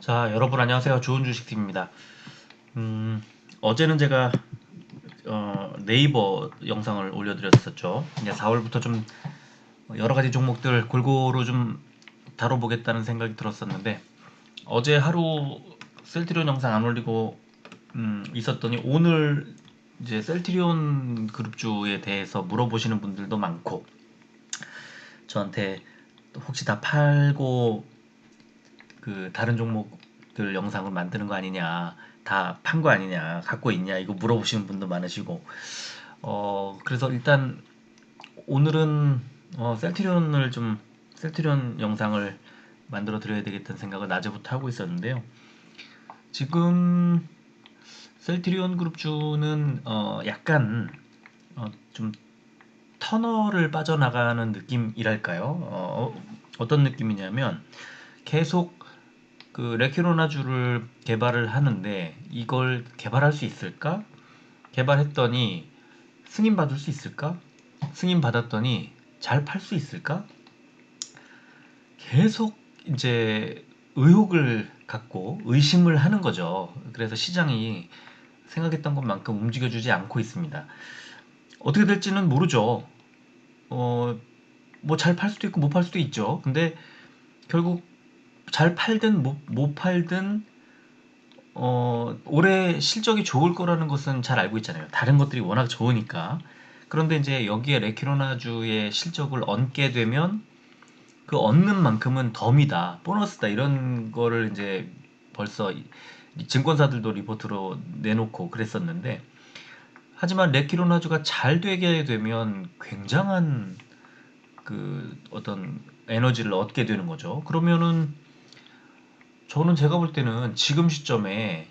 자, 여러분 안녕하세요. 좋은 주식팀입니다. 어제는 제가 네이버 영상을 올려드렸었죠. 이제 4월부터 좀 여러 가지 종목들 골고루 좀 다뤄보겠다는 생각이 들었었는데 어제 하루 셀트리온 영상 안 올리고 있었더니 오늘 이제 셀트리온 그룹주에 대해서 물어보시는 분들도 많고 저한테 혹시 다 팔고 그 다른 종목들 영상을 만드는 거 아니냐, 다 판 거 아니냐, 갖고 있냐, 이거 물어보시는 분도 많으시고, 그래서 일단 오늘은 셀트리온 영상을 만들어 드려야 되겠다는 생각을 낮에부터 하고 있었는데요. 지금 셀트리온 그룹주는 약간 좀 터널을 빠져나가는 느낌이랄까요? 어떤 느낌이냐면 계속 그 레퀴로나주를 개발을 하는데 이걸 개발할 수 있을까? 개발했더니 승인 받을 수 있을까? 승인 받았더니 잘 팔 수 있을까? 계속 이제 의혹을 갖고 의심을 하는 거죠. 그래서 시장이 생각했던 것만큼 움직여주지 않고 있습니다. 어떻게 될지는 모르죠. 뭐 잘 팔 수도 있고 못 팔 수도 있죠. 근데 결국 잘 팔든 못 팔든 올해 실적이 좋을 거라는 것은 잘 알고 있잖아요. 다른 것들이 워낙 좋으니까. 그런데 이제 여기에 레퀴로나주의 실적을 얹게 되면 그 얻는 만큼은 덤이다, 보너스다 이런 거를 이제 벌써 이 증권사들도 리포트로 내놓고 그랬었는데 하지만 레퀴로나주가 잘 되게 되면 굉장한 그 어떤 에너지를 얻게 되는 거죠. 그러면은 저는 제가 볼 때는 지금 시점에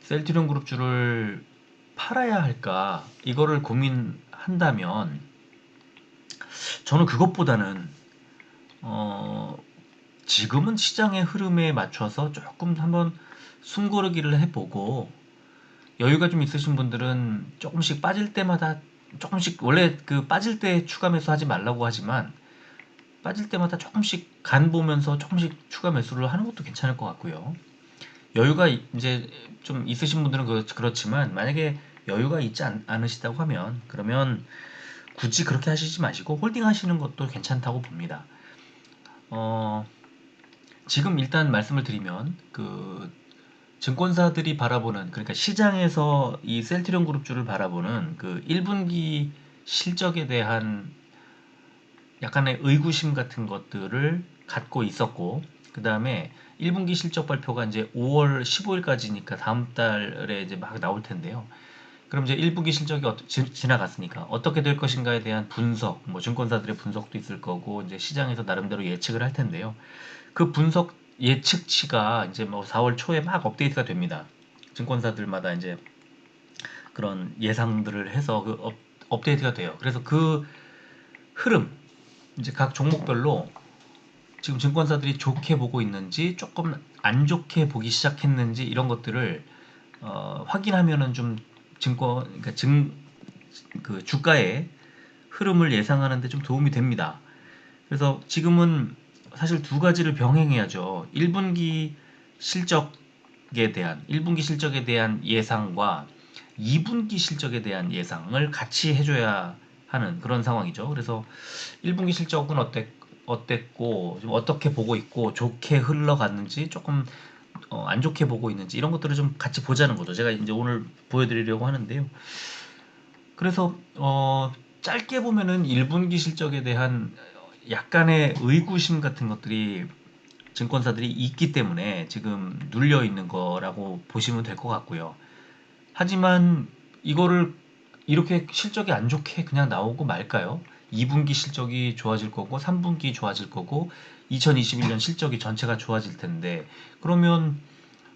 셀트리온 그룹주를 팔아야 할까 이거를 고민한다면 저는 그것보다는 어, 지금은 시장의 흐름에 맞춰서 조금 한번 숨고르기를 해보고 여유가 좀 있으신 분들은 조금씩 빠질 때마다 조금씩 원래 그 빠질 때 추가 매수 하지 말라고 하지만 빠질 때마다 조금씩 간 보면서 조금씩 추가 매수를 하는 것도 괜찮을 것 같고요. 여유가 이제 좀 있으신 분들은 그렇지만 만약에 여유가 있지 않으시다고 하면 그러면 굳이 그렇게 하시지 마시고 홀딩 하시는 것도 괜찮다고 봅니다. 어, 지금 일단 말씀을 드리면 그 증권사들이 바라보는 그러니까 시장에서 이 셀트리온 그룹주를 바라보는 그 1분기 실적에 대한 약간의 의구심 같은 것들을 갖고 있었고 그 다음에 1분기 실적 발표가 이제 5월 15일까지니까 다음 달에 이제 막 나올 텐데요. 그럼 이제 1분기 실적이 지나갔으니까 어떻게 될 것인가에 대한 분석, 뭐 증권사들의 분석도 있을 거고 이제 시장에서 나름대로 예측을 할 텐데요. 그 분석 예측치가 이제 뭐 4월 초에 막 업데이트가 됩니다. 증권사들마다 이제 그런 예상들을 해서 그 업데이트가 돼요. 그래서 그 흐름, 이제 각 종목별로 지금 증권사들이 좋게 보고 있는지 조금 안 좋게 보기 시작했는지 이런 것들을 확인하면은 좀 그러니까 그 주가의 흐름을 예상하는데 좀 도움이 됩니다. 그래서 지금은 사실 두 가지를 병행해야죠. 1분기 실적에 대한 예상과 2분기 실적에 대한 예상을 같이 해줘야 하는 그런 상황이죠. 그래서 1분기 실적은 어땠고, 좀 어떻게 보고 있고, 좋게 흘러갔는지, 조금 안 좋게 보고 있는지, 이런 것들을 좀 같이 보자는 거죠. 제가 이제 오늘 보여드리려고 하는데요. 그래서, 짧게 보면은 1분기 실적에 대한 약간의 의구심 같은 것들이 증권사들이 있기 때문에 지금 눌려 있는 거라고 보시면 될 것 같고요. 하지만 이거를 이렇게 실적이 안 좋게 그냥 나오고 말까요? 2분기 실적이 좋아질 거고 3분기 좋아질 거고 2021년 실적이 전체가 좋아질 텐데 그러면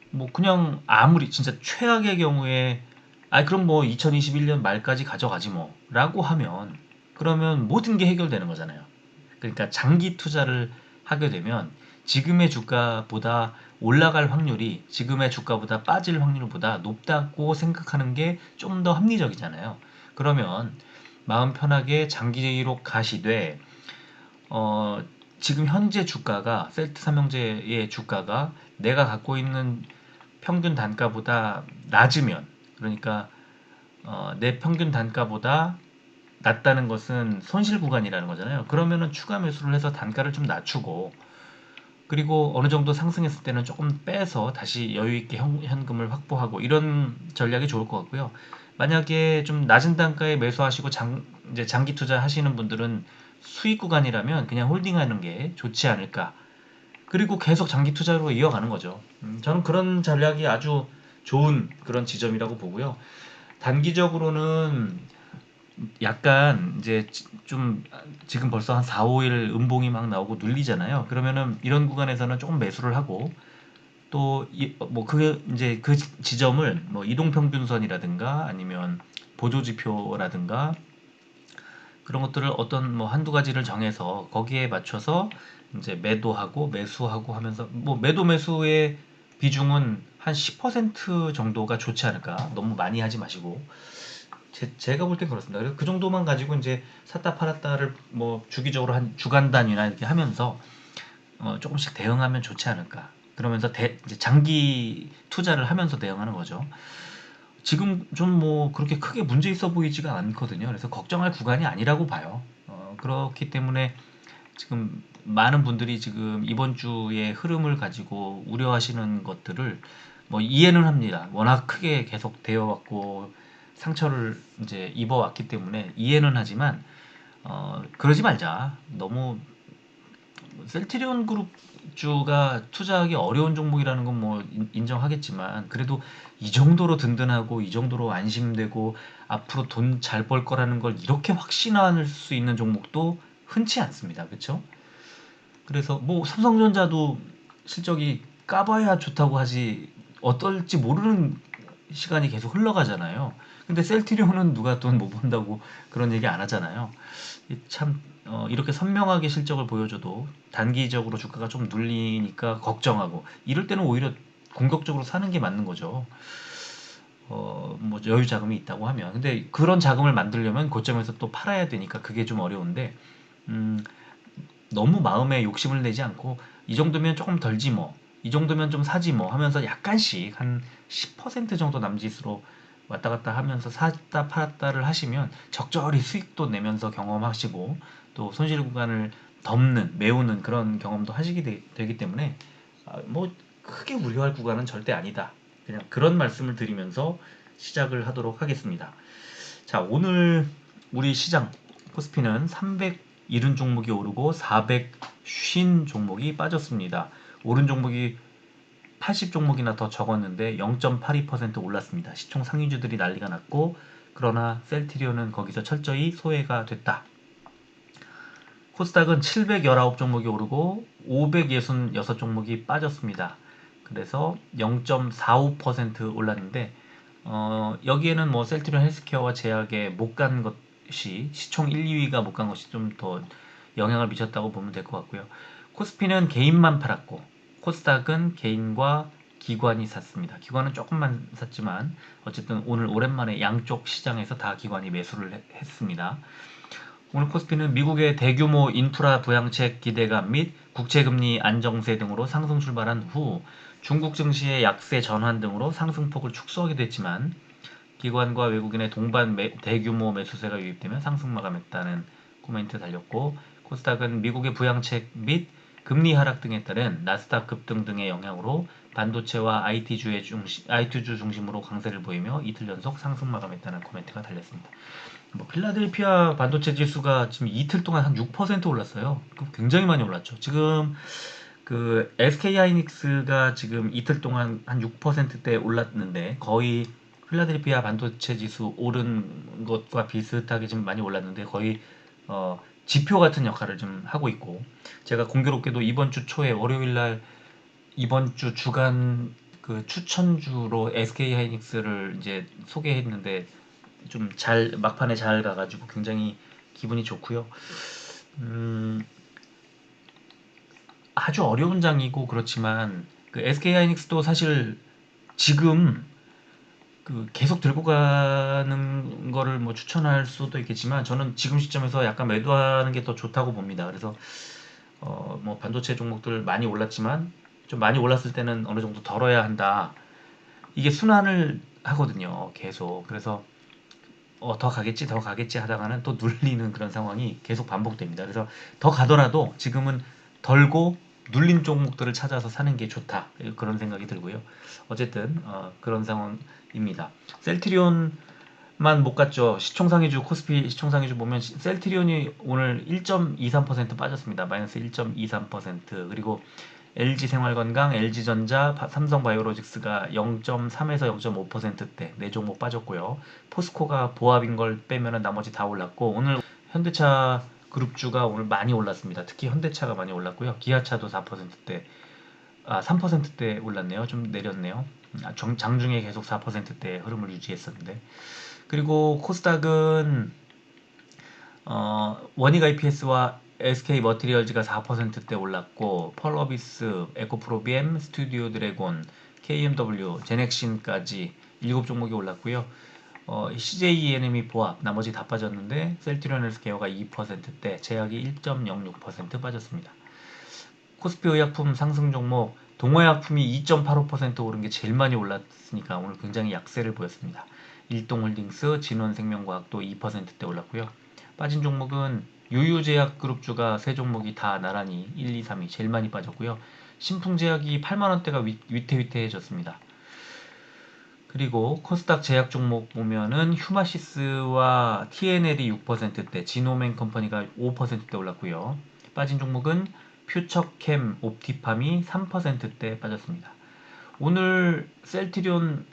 뭐 그냥 아무리 진짜 최악의 경우에 그럼 뭐 2021년 말까지 가져가지 뭐 라고 하면 그러면 모든 게 해결되는 거잖아요. 그러니까 장기 투자를 하게 되면 지금의 주가보다 올라갈 확률이 지금의 주가보다 빠질 확률보다 높다고 생각하는 게 좀 더 합리적이잖아요. 그러면 마음 편하게 장기로 가시되 어, 지금 현재 주가가 셀트 삼형제의 주가가 내가 갖고 있는 평균 단가보다 낮으면, 그러니까 내 평균 단가보다 낮다는 것은 손실 구간이라는 거잖아요. 그러면은 추가 매수를 해서 단가를 좀 낮추고, 그리고 어느 정도 상승했을 때는 조금 빼서 다시 여유 있게 현금을 확보하고, 이런 전략이 좋을 것 같고요. 만약에 좀 낮은 단가에 매수하시고 이제 장기 투자 하시는 분들은 수익 구간이라면 그냥 홀딩하는 게 좋지 않을까. 그리고 계속 장기 투자로 이어가는 거죠. 저는 그런 전략이 아주 좋은 그런 지점이라고 보고요. 단기적으로는 약간 이제 좀 지금 벌써 한 4, 5일 음봉이 막 나오고 눌리잖아요. 그러면은 이런 구간에서는 조금 매수를 하고, 또 뭐 그 이제 그 지점을 뭐 이동평균선이라든가 아니면 보조지표라든가 그런 것들을 어떤 뭐 한두 가지를 정해서 거기에 맞춰서 이제 매도하고 매수하고 하면서, 뭐 매도 매수의 비중은 한 10% 정도가 좋지 않을까. 너무 많이 하지 마시고. 제가 볼 땐 그렇습니다. 그래서 그 정도만 가지고 이제 샀다 팔았다를 뭐 주기적으로 한 주간 단위나 이렇게 하면서 조금씩 대응하면 좋지 않을까. 그러면서 이제 장기 투자를 하면서 대응하는 거죠. 지금 좀 뭐 그렇게 크게 문제 있어 보이지가 않거든요. 그래서 걱정할 구간이 아니라고 봐요. 그렇기 때문에 지금 많은 분들이 지금 이번 주의 흐름을 가지고 우려하시는 것들을 뭐 이해는 합니다. 워낙 크게 계속 되어 왔고 상처를 이제 입어 왔기 때문에 이해는 하지만 그러지 말자. 너무 셀트리온 그룹주가 투자하기 어려운 종목이라는 건 뭐 인정하겠지만, 그래도 이 정도로 든든하고 이 정도로 안심되고 앞으로 돈 잘 벌 거라는 걸 이렇게 확신할 수 있는 종목도 흔치 않습니다. 그렇죠? 그래서 뭐 삼성전자도 실적이 까봐야 좋다고 하지 어떨지 모르는 시간이 계속 흘러가잖아요. 근데 셀트리온은 누가 돈 못 번다고 그런 얘기 안 하잖아요. 참 이렇게 선명하게 실적을 보여줘도 단기적으로 주가가 좀 눌리니까 걱정하고, 이럴 때는 오히려 공격적으로 사는 게 맞는 거죠. 뭐 여유 자금이 있다고 하면. 근데 그런 자금을 만들려면 고점에서 또 팔아야 되니까 그게 좀 어려운데, 음, 너무 마음에 욕심을 내지 않고 이 정도면 조금 덜지 뭐, 이 정도면 좀 사지 뭐 하면서 약간씩 한 10% 정도 남짓으로 왔다 갔다 하면서 샀다 팔았다를 하시면 적절히 수익도 내면서 경험하시고, 또 손실 구간을 덮는 메우는 그런 경험도 하시게 되기 때문에 뭐 크게 우려할 구간은 절대 아니다. 그냥 그런 말씀을 드리면서 시작을 하도록 하겠습니다. 자, 오늘 우리 시장 코스피는 370 종목이 오르고 450 종목이 빠졌습니다. 오른 종목이 80 종목이나 더 적었는데 0.82% 올랐습니다. 시총 상위주들이 난리가 났고, 그러나 셀트리온은 거기서 철저히 소외가 됐다. 코스닥은 719 종목이 오르고 566 종목이 빠졌습니다. 그래서 0.45% 올랐는데, 여기에는 뭐 셀트리온 헬스케어와 제약에 못 간 것이, 시총 1, 2위가 못 간 것이 좀 더 영향을 미쳤다고 보면 될 것 같고요. 코스피는 개인만 팔았고 코스닥은 개인과 기관이 샀습니다. 기관은 조금만 샀지만 어쨌든 오늘 오랜만에 양쪽 시장에서 다 기관이 매수를 했습니다. 오늘 코스피는 미국의 대규모 인프라 부양책 기대감 및 국채금리 안정세 등으로 상승 출발한 후 중국 증시의 약세 전환 등으로 상승폭을 축소하기도 했지만, 기관과 외국인의 동반 대규모 매수세가 유입되면 상승 마감했다는 코멘트 달렸고, 코스닥은 미국의 부양책 및 금리 하락 등에 따른 나스닥 급등 등의 영향으로 반도체와 IT주 중심으로 강세를 보이며 이틀 연속 상승 마감했다는 코멘트가 달렸습니다. 뭐 필라델피아 반도체 지수가 지금 이틀 동안 한 6% 올랐어요. 굉장히 많이 올랐죠. 지금 그 SK 하이닉스가 지금 이틀 동안 한 6%대 올랐는데, 거의 필라델피아 반도체 지수 오른 것과 비슷하게 좀 많이 올랐는데, 거의 지표 같은 역할을 좀 하고 있고, 제가 공교롭게도 이번 주 초에 월요일 날 이번 주 주간 그 추천주로 SK 하이닉스를 이제 소개했는데 좀 잘 막판에 잘 가가지고 굉장히 기분이 좋고요. 음, 아주 어려운 장이고 그렇지만 그 SK 하이닉스도 사실 지금 그 계속 들고 가는 거를 뭐 추천할 수도 있겠지만, 저는 지금 시점에서 약간 매도하는 게 더 좋다고 봅니다. 그래서 뭐 반도체 종목들 많이 올랐지만 좀 많이 올랐을 때는 어느 정도 덜어야 한다. 이게 순환을 하거든요. 계속. 그래서 더 가겠지, 더 가겠지 하다가는 또 눌리는 그런 상황이 계속 반복됩니다. 그래서 더 가더라도 지금은 덜고 눌린 종목들을 찾아서 사는 게 좋다. 그런 생각이 들고요. 어쨌든 그런 상황입니다. 셀트리온만 못 갔죠. 시총상위주 코스피 시총상위주 보면 셀트리온이 오늘 1.23% 빠졌습니다. 마이너스 1.23%. 그리고 LG생활건강, LG전자, 삼성바이오로직스가 0.3에서 0.5%대 네 종목 빠졌고요. 포스코가 보합인 걸 빼면은 나머지 다 올랐고 오늘 현대차 그룹주가 오늘 많이 올랐습니다. 특히 현대차가 많이 올랐고요. 기아차도 4%대 3%대 올랐네요. 좀 내렸네요. 장중에 계속 4%대 흐름을 유지했었는데 그리고 코스닥은 원익 IPS와 SK 머티리얼즈가 4%대 올랐고 펄어비스, 에코프로비엠, 스튜디오 드래곤, KMW, 제넥신까지 7종목이 올랐고요. CJENM이 보합, 나머지 다 빠졌는데 셀트리온 헬스케어가 2%대, 제약이 1.06% 빠졌습니다. 코스피 의약품 상승 종목, 동호약품이 2.85% 오른 게 제일 많이 올랐으니까 오늘 굉장히 약세를 보였습니다. 일동홀딩스, 진원생명과학도 2%대 올랐고요. 빠진 종목은 유유제약그룹주가 세 종목이 다 나란히 1, 2, 3위 제일 많이 빠졌고요. 신풍제약이 8만원대가 위태위태해졌습니다. 그리고 코스닥 제약 종목 보면은 휴마시스와 TNL이 6%대, 지노맨 컴퍼니가 5%대 올랐고요. 빠진 종목은 퓨처캠, 옵티팜이 3%대 빠졌습니다. 오늘 셀트리온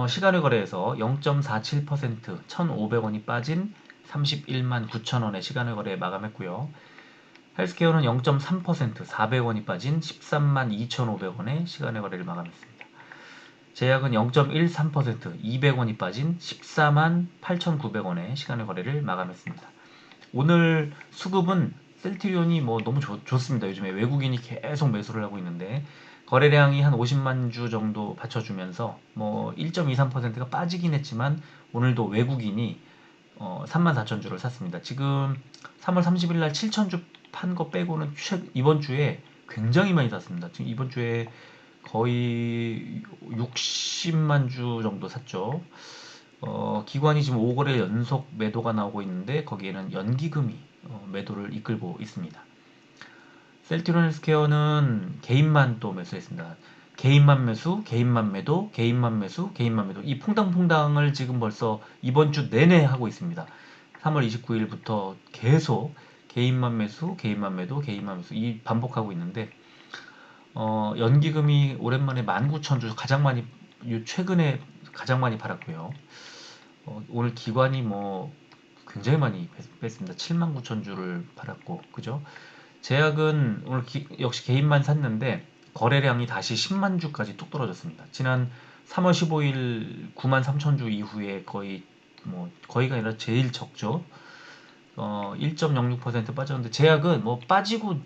시간의 거래에서 0.47% 1,500원이 빠진 31만 9천원의 시간의 거래 마감했고요. 헬스케어는 0.3% 400원이 빠진 13만 2,500원의 시간의 거래를 마감했습니다. 제약은 0.13% 200원이 빠진 14만 8,900원의 시간의 거래를 마감했습니다. 오늘 수급은 셀트리온이 뭐 너무 좋습니다. 요즘에 외국인이 계속 매수를 하고 있는데 거래량이 한 50만 주 정도 받쳐주면서 뭐 1.23%가 빠지긴 했지만 오늘도 외국인이 34,000주를 샀습니다. 지금 3월 30일 날 7,000주 판 거 빼고는 이번 주에 굉장히 많이 샀습니다. 지금 이번 주에 거의 60만 주 정도 샀죠. 기관이 지금 5거래 연속 매도가 나오고 있는데 거기에는 연기금이 매도를 이끌고 있습니다. 셀트리온 헬스케어는 개인만 또 매수했습니다. 개인만 매수, 개인만 매도, 개인만 매수, 개인만 매도. 이 퐁당퐁당을 지금 벌써 이번 주 내내 하고 있습니다. 3월 29일부터 계속 개인만 매수, 개인만 매도, 개인만 매수 이 반복하고 있는데 연기금이 오랜만에 19,000주 가장 많이 최근에 가장 많이 팔았고요. 오늘 기관이 뭐 굉장히 많이 뺐습니다. 79,000주를 팔았고 그죠? 제약은 오늘 역시 개인만 샀는데 거래량이 다시 10만 주까지 뚝 떨어졌습니다. 지난 3월 15일 9만 3천 주 이후에 거의가 아니라 제일 적죠. 1.06% 빠졌는데 제약은 뭐 빠지고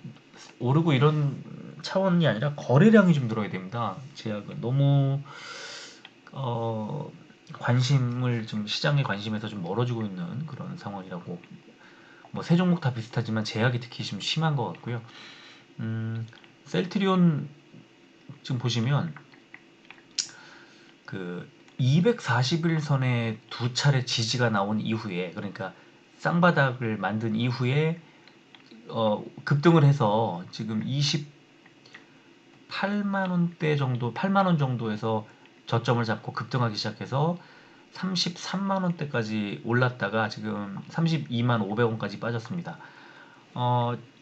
오르고 이런 차원이 아니라 거래량이 좀 늘어야 됩니다. 제약은 너무 관심을 좀 시장의 관심에서 좀 멀어지고 있는 그런 상황이라고 뭐 세 종목 다 비슷하지만 제약이 특히 좀 심한 것 같고요. 셀트리온 지금 보시면 그 241선에 두 차례 지지가 나온 이후에 그러니까 쌍바닥을 만든 이후에 급등을 해서 지금 28만 원대 정도, 8만 원 정도에서 저점을 잡고 급등하기 시작해서 33만 원대까지 올랐다가 지금 32만 500원까지 빠졌습니다.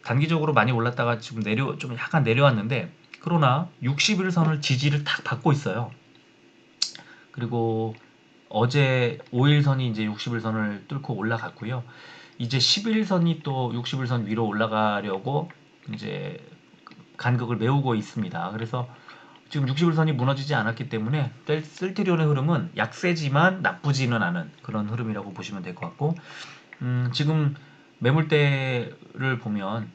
단기적으로 많이 올랐다가 지금 좀 약간 내려왔는데 그러나 61선을 지지를 딱 받고 있어요. 그리고 어제 5일선이 이제 61선을 뚫고 올라갔고요. 이제 11선이 또 61선 위로 올라가려고 이제 간극을 메우고 있습니다. 그래서 지금 61선이 무너지지 않았기 때문에 셀트리온의 흐름은 약세지만 나쁘지는 않은 그런 흐름이라고 보시면 될 것 같고 지금 매물대를 보면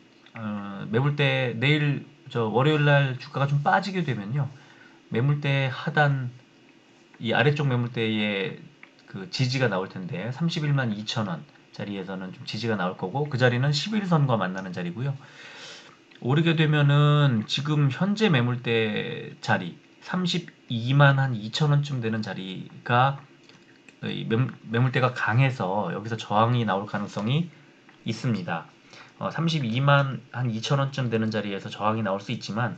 매물대 내일 월요일 날 주가가 좀 빠지게 되면요. 매물대 하단 이 아래쪽 매물대에 그 지지가 나올 텐데 31만 2천원 자리에서는 좀 지지가 나올 거고, 그 자리는 11선과 만나는 자리고요. 오르게 되면은 지금 현재 매물대 자리 32만 한 2천 원쯤 되는 자리가 매물대가 강해서 여기서 저항이 나올 가능성이 있습니다. 32만 한 2천 원쯤 되는 자리에서 저항이 나올 수 있지만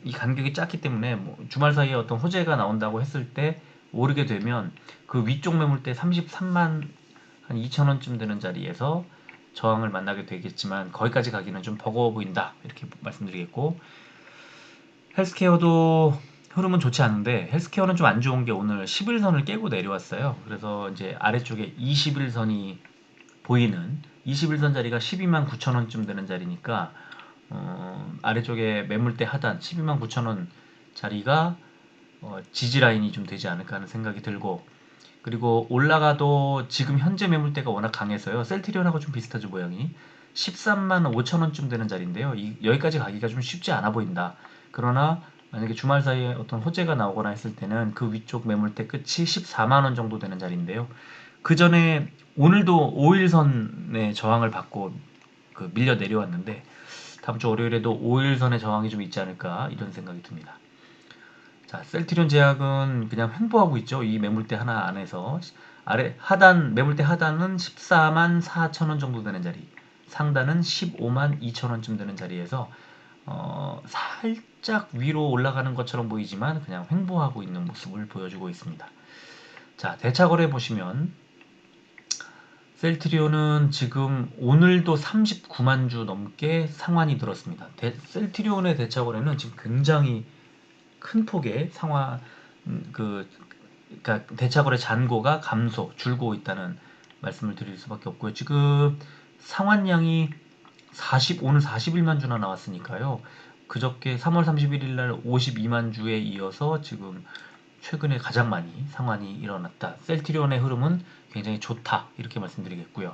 이 간격이 작기 때문에 뭐 주말 사이에 어떤 호재가 나온다고 했을 때 오르게 되면 그 위쪽 매물대 33만 한 2천 원쯤 되는 자리에서 저항을 만나게 되겠지만 거기까지 가기는 좀 버거워 보인다 이렇게 말씀드리겠고, 헬스케어도 흐름은 좋지 않은데 헬스케어는 좀 안 좋은 게 오늘 11선을 깨고 내려왔어요. 그래서 이제 아래쪽에 21선이 보이는 21선 자리가 12만 9천 원쯤 되는 자리니까 아래쪽에 매물대 하단 12만 9천 원 자리가 지지 라인이 좀 되지 않을까 하는 생각이 들고, 그리고 올라가도 지금 현재 매물대가 워낙 강해서요. 셀트리온하고 좀 비슷하죠, 모양이. 13만 5천 원쯤 되는 자리인데요. 여기까지 가기가 좀 쉽지 않아 보인다. 그러나 만약에 주말 사이에 어떤 호재가 나오거나 했을 때는 그 위쪽 매물대 끝이 14만 원 정도 되는 자리인데요. 그 전에 오늘도 5일선의 저항을 받고 밀려 내려왔는데 다음 주 월요일에도 5일선의 저항이 좀 있지 않을까 이런 생각이 듭니다. 자, 셀트리온 제약은 그냥 횡보하고 있죠. 이 매물대 하나 안에서 아래 하단 매물대 하단은 14만 4천 원 정도 되는 자리, 상단은 15만 2천 원쯤 되는 자리에서 살짝 위로 올라가는 것처럼 보이지만 그냥 횡보하고 있는 모습을 보여주고 있습니다. 자, 대차거래 보시면 셀트리온은 지금 오늘도 39만 주 넘게 상환이 들었습니다. 셀트리온의 대차거래는 지금 굉장히 큰 폭의 그러니까 대차거래 잔고가 줄고 있다는 말씀을 드릴 수밖에 없고요. 지금 상환량이 오늘 41만 주나 나왔으니까요. 그저께 3월 31일 날 52만 주에 이어서 지금 최근에 가장 많이 상환이 일어났다. 셀트리온의 흐름은 굉장히 좋다. 이렇게 말씀드리겠고요.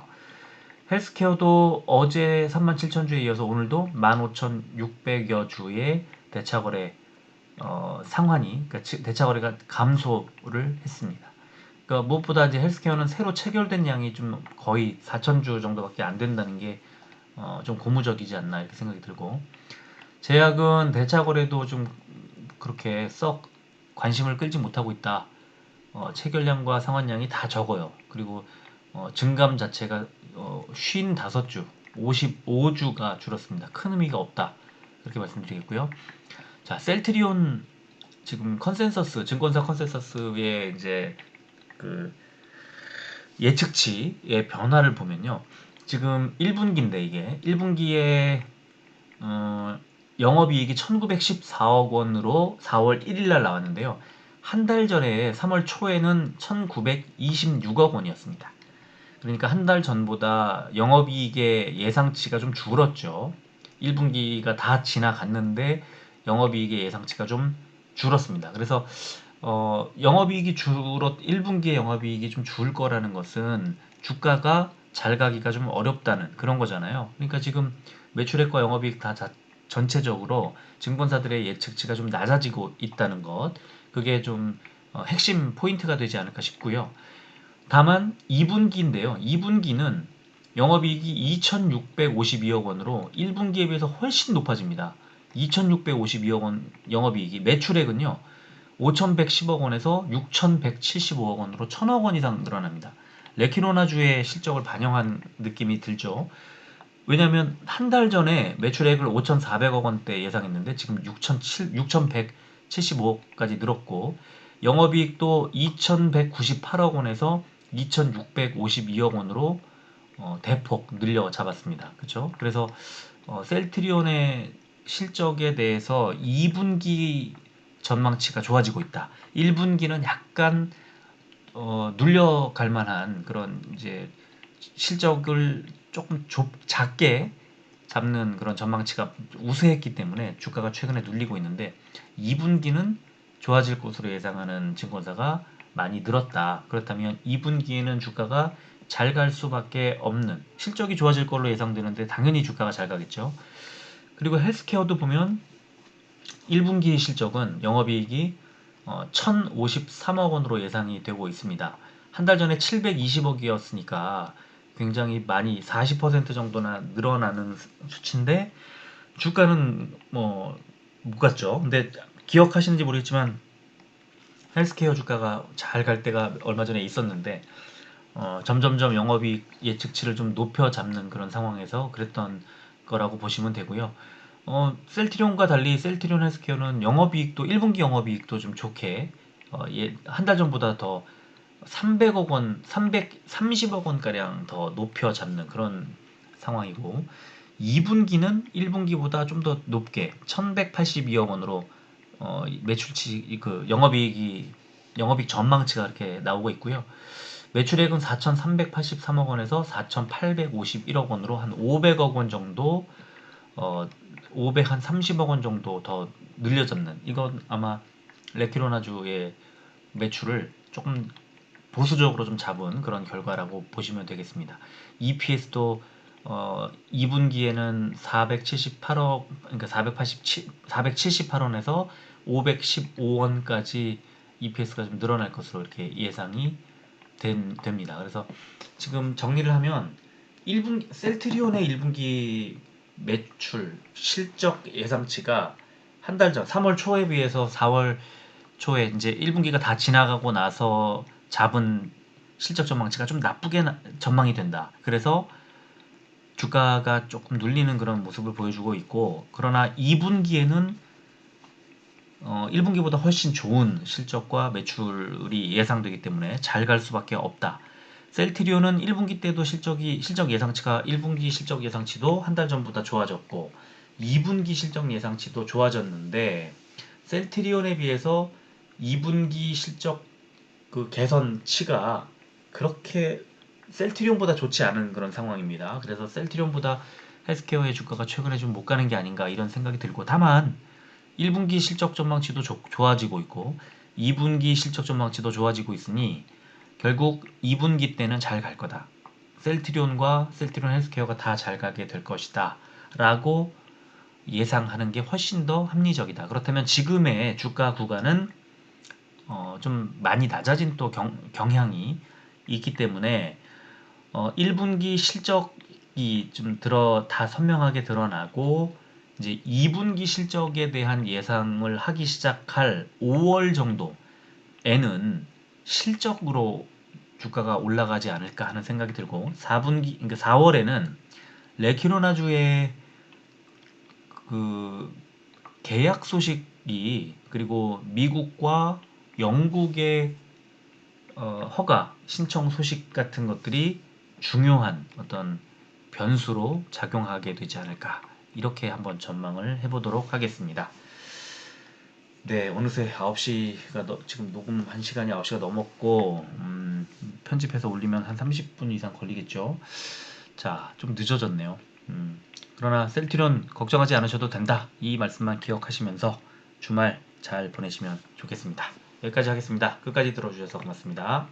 헬스케어도 어제 37,000주에 이어서 오늘도 15,600여 주의 대차거래 상환이, 그러니까 대차거래가 감소를 했습니다. 그러니까 무엇보다 이제 헬스케어는 새로 체결된 양이 좀 거의 4,000주 정도밖에 안 된다는 게 좀 고무적이지 않나 이렇게 생각이 들고, 제약은 대차거래도 좀 그렇게 썩 관심을 끌지 못하고 있다. 체결량과 상환량이 다 적어요. 그리고 증감 자체가 55주, 55주가 줄었습니다. 큰 의미가 없다. 그렇게 말씀드리겠고요. 자, 셀트리온 지금 증권사 컨센서스의 이제 그 예측치의 변화를 보면요. 지금 1분기인데 이게 1분기에 영업이익이 1914억 원으로 4월 1일 날 나왔는데요. 한 달 전에 3월 초에는 1926억 원이었습니다. 그러니까 한 달 전보다 영업이익의 예상치가 좀 줄었죠. 1분기가 다 지나갔는데 영업이익의 예상치가 좀 줄었습니다. 그래서 1분기에 영업이익이 좀 줄 거라는 것은 주가가 잘 가기가 좀 어렵다는 그런 거잖아요. 그러니까 지금 매출액과 영업이익 다 전체적으로 증권사들의 예측치가 좀 낮아지고 있다는 것, 그게 좀 핵심 포인트가 되지 않을까 싶고요. 다만 2분기인데요. 2분기는 영업이익이 2,652억 원으로 1분기에 비해서 훨씬 높아집니다. 2,652억 원 영업이익이, 매출액은요. 5,110억 원에서 6,175억 원으로 1,000억 원 이상 늘어납니다. 레키노나주의 실적을 반영한 느낌이 들죠. 왜냐하면 한 달 전에 매출액을 5,400억 원대 예상했는데 지금 6,175억까지 늘었고, 영업이익도 2,198억 원에서 2,652억 원으로 대폭 늘려 잡았습니다. 그렇죠? 그래서 셀트리온의 실적에 대해서 2분기 전망치가 좋아지고 있다. 1분기는 약간 눌려갈 만한 그런 이제 실적을 조금 작게 잡는 그런 전망치가 우세했기 때문에 주가가 최근에 눌리고 있는데, 2분기는 좋아질 것으로 예상하는 증권사가 많이 늘었다. 그렇다면 2분기에는 주가가 잘 갈 수밖에 없는, 실적이 좋아질 걸로 예상되는데 당연히 주가가 잘 가겠죠. 그리고 헬스케어도 보면 1분기 실적은 영업이익이 1,053억 원으로 예상이 되고 있습니다. 한 달 전에 720억이었으니까 굉장히 많이 40% 정도나 늘어나는 수치인데 주가는 뭐 못 갔죠. 근데 기억하시는지 모르겠지만 헬스케어 주가가 잘 갈 때가 얼마 전에 있었는데 점점점 영업이익 예측치를 좀 높여 잡는 그런 상황에서 그랬던 거라고 보시면 되고요. 셀트리온과 달리 셀트리온 헬스케어는 영업이익도 1분기 영업이익도 좀 좋게 한 달 전보다 더 300억 원, 330억 원가량 더 높여 잡는 그런 상황이고 2분기는 1분기보다 좀 더 높게 1182억 원으로 매출치 영업이익 전망치가 이렇게 나오고 있고요. 매출액은 4,383억 원에서 4,851억 원으로 한 500억 원 정도 530억 원 정도 더 늘려잡는 이건 아마 레키로나주의 매출을 조금 보수적으로 좀 잡은 그런 결과라고 보시면 되겠습니다. EPS도 2분기에는 478억 그러니까 478원에서 515원까지 EPS가 좀 늘어날 것으로 이렇게 예상이 됩니다. 그래서 지금 정리를 하면 1분 셀트리온의 1분기 매출 실적 예상치가 한 달 전 3월 초에 비해서 4월 초에 이제 1분기가 다 지나가고 나서 잡은 실적 전망치가 좀 나쁘게 전망이 된다. 그래서 주가가 조금 눌리는 그런 모습을 보여주고 있고 그러나 2분기에는 1분기보다 훨씬 좋은 실적과 매출이 예상되기 때문에 잘 갈 수밖에 없다. 셀트리온은 1분기 때도 실적 예상치가 1분기 실적 예상치도 한 달 전보다 좋아졌고 2분기 실적 예상치도 좋아졌는데 셀트리온에 비해서 2분기 실적 그 개선치가 그렇게 셀트리온보다 좋지 않은 그런 상황입니다. 그래서 셀트리온보다 헬스케어의 주가가 최근에 좀 못 가는 게 아닌가 이런 생각이 들고 다만 1분기 실적 전망치도 좋아지고 있고 2분기 실적 전망치도 좋아지고 있으니 결국 2분기 때는 잘 갈 거다. 셀트리온과 셀트리온 헬스케어가 다 잘 가게 될 것이다. 라고 예상하는 게 훨씬 더 합리적이다. 그렇다면 지금의 주가 구간은 좀 많이 낮아진 또 경향이 있기 때문에 1분기 실적이 좀 다 선명하게 드러나고 이제 2분기 실적에 대한 예상을 하기 시작할 5월 정도에는 실적으로 주가가 올라가지 않을까 하는 생각이 들고 4분기 그러니까 4월에는 레키로나주의 그 계약 소식이 그리고 미국과 영국의 허가 신청 소식 같은 것들이 중요한 어떤 변수로 작용하게 되지 않을까 이렇게 한번 전망을 해보도록 하겠습니다. 네, 어느새 9시가 지금 녹음한 시간이 9시가 넘었고 편집해서 올리면 한 30분 이상 걸리겠죠. 자, 좀 늦어졌네요. 그러나 셀트리온 걱정하지 않으셔도 된다. 이 말씀만 기억하시면서 주말 잘 보내시면 좋겠습니다. 여기까지 하겠습니다. 끝까지 들어주셔서 고맙습니다.